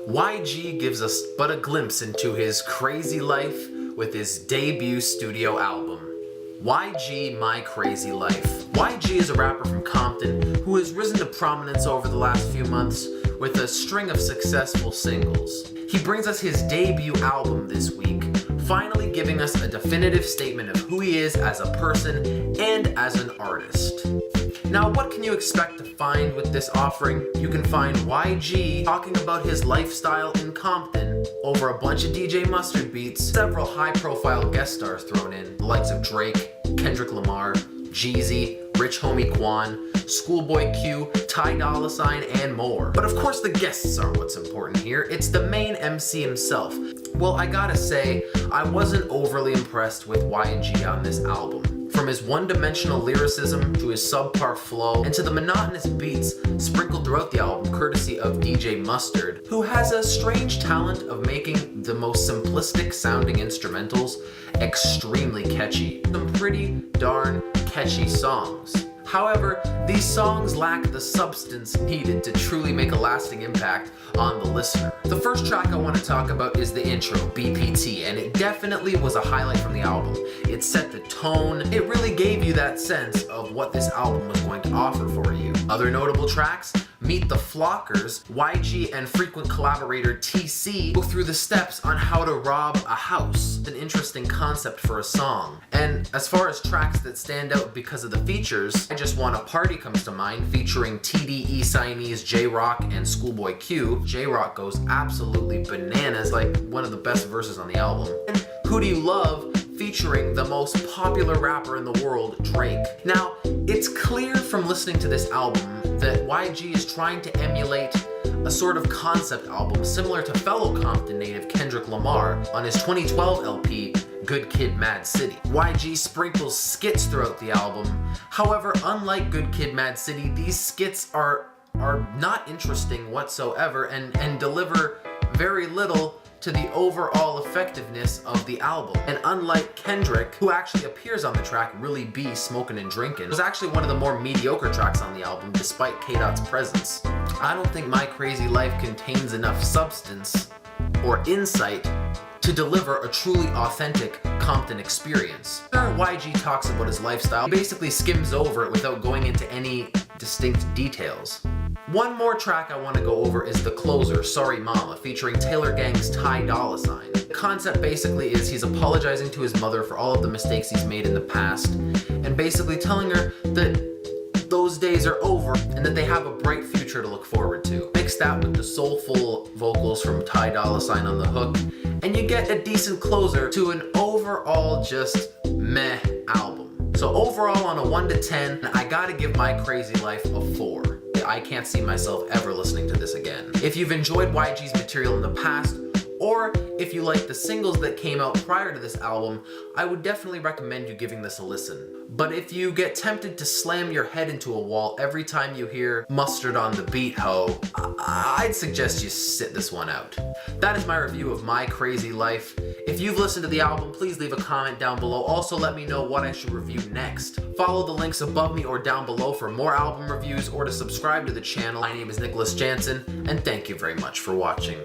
YG gives us but a glimpse into his crazy life with his debut studio album, YG My Crazy Life. YG is a rapper from Compton who has risen to prominence over the last few months with a string of successful singles. He brings us his debut album this week, finally giving us a definitive statement of who he is as a person and as an artist. Now, what can you expect to find with this offering? You can find YG talking about his lifestyle in Compton over a bunch of DJ Mustard beats, several high-profile guest stars thrown in, the likes of Drake, Kendrick Lamar, Jeezy, Rich Homie Quan, Schoolboy Q, Ty Dolla $ign, and more. But of course the guests are what's important here. It's the main MC himself. Well, I gotta say, I wasn't overly impressed with YG on this album. From his one-dimensional lyricism to his subpar flow and to the monotonous beats sprinkled throughout the album courtesy of DJ Mustard, who has a strange talent of making the most simplistic sounding instrumentals extremely catchy. Some pretty darn catchy songs. However, these songs lack the substance needed to truly make a lasting impact on the listener. The first track I want to talk about is the intro, BPT, and it definitely was a highlight from the album. It set the tone, it really gave you that sense of what this album was going to offer for you. Other notable tracks: Meet the Flockers, YG and frequent collaborator TC go through the steps on how to rob a house. An interesting concept for a song. And as far as tracks that stand out because of the features, I Just Wanna Party comes to mind, featuring TDE signees J-Rock and Schoolboy Q. J-Rock goes absolutely bananas, like one of the best verses on the album. And Who Do You Love, featuring the most popular rapper in the world, Drake. Now, it's clear from listening to this album that YG is trying to emulate a sort of concept album similar to fellow Compton native Kendrick Lamar on his 2012 LP, Good Kid, Mad City. YG sprinkles skits throughout the album. However, unlike Good Kid, Mad City, these skits are not interesting whatsoever and deliver very little to the overall effectiveness of the album. And unlike Kendrick, who actually appears on the track Really Be Smokin' and Drinkin', it was actually one of the more mediocre tracks on the album despite K-Dot's presence. I don't think My Crazy Life contains enough substance or insight to deliver a truly authentic Compton experience. YG talks about his lifestyle. He basically skims over it without going into any distinct details. One more track I want to go over is the closer, Sorry Momma, featuring Taylor Gang's Ty Dolla $ign. The concept basically is he's apologizing to his mother for all of the mistakes he's made in the past, and basically telling her that those days are over and that they have a bright future to look forward to. Mix that with the soulful vocals from Ty Dolla $ign on the hook, and you get a decent closer to an overall just meh album. So overall, on a 1 to 10, I gotta give My Crazy Life a 4. I can't see myself ever listening to this again. If you've enjoyed YG's material in the past, or if you like the singles that came out prior to this album, I would definitely recommend you giving this a listen. But if you get tempted to slam your head into a wall every time you hear Mustard on the Beat Ho, I'd suggest you sit this one out. That is my review of My Crazy Life. If you've listened to the album, please leave a comment down below. Also, let me know what I should review next. Follow the links above me or down below for more album reviews or to subscribe to the channel. My name is Janzen, and thank you very much for watching.